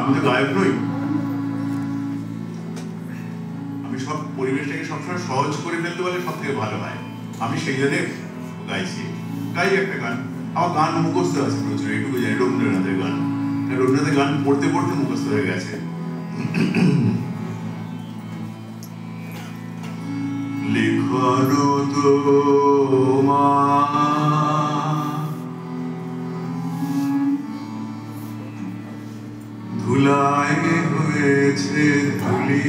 আমি তো গায়ক নই, আমি সব পরিবেশটাকে সবসময় সহজ করে ফেলতে পারলে সব থেকে ভালো হয়। আমি সেই জন্য গাইছি, গাই একটা গান। আমার গান মুখস্থ আছে প্রচুর, এটুকু জানি রবীন্দ্রনাথের গান। রবীন্দ্রনাথের গান পড়তে পড়তে মুখস্থ হয়ে গেছে। লিখনো তোমার ধুলায় হয়েছে ধুলি,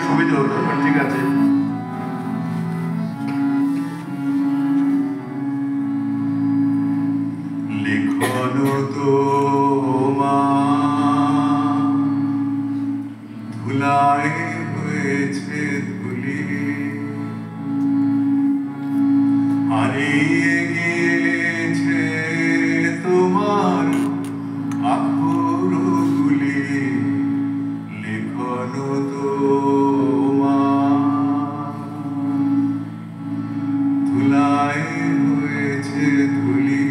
সুবিধা হতো, ঠিক আছে। লিখনো তোমার ধুলায় হয়েছে ধুলি, হারিয়ে গিয়েছে তোমার আখরগুলি। লিখনো তোমার ধুলায় হয়েছে ধুলি,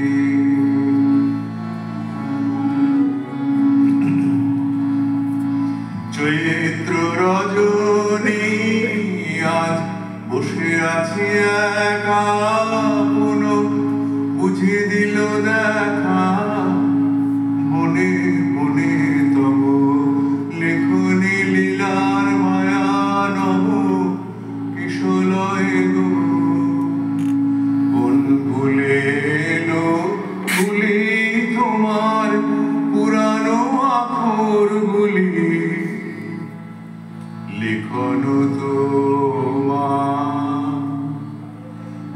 চৈত্র রজনী আজ বসে আছি একা, পুনো বুঝিয়ে দিল দেখা মনে মনে তব লেখনি লীলার মায়া নব কিশলয় গো। কোন ভুলে এলো ভুলি তোমার পুরানো আখরগুলি, লিখনো তোমার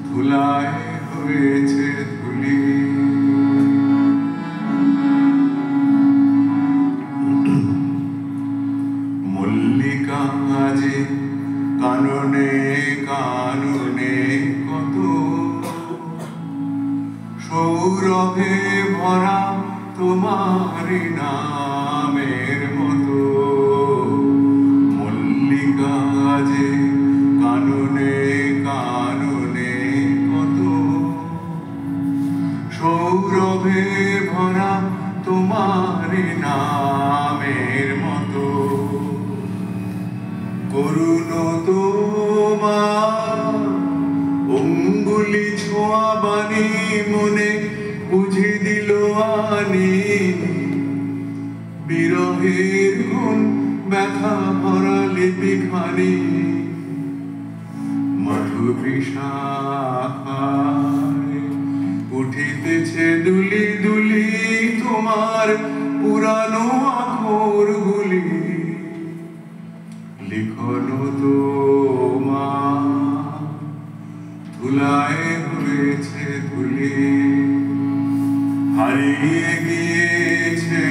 ধুলায় হয়েছে ধুলি। মল্লিকা আজে কাননে কাননে কত সৌরভে ভরা তোমার নামের মতো। মল্লিকা আজে কাননে কাননে কত সৌরভে ভরা তোমার নামের মতো। করুণ তোমার অঙ্গুলি ছোঁয়া বাণী মনে বুঝি দিল আনি, বিরহের গুণ ব্যথা ভরা লিপিখানি। মধুবিশাখায় উঠিতেছে দুলি দুলি তোমার পুরানো আখরগুলি, লিখনো তোমার ধুলায় হয়েছে ধুলি, হারিয়ে গিয়েছে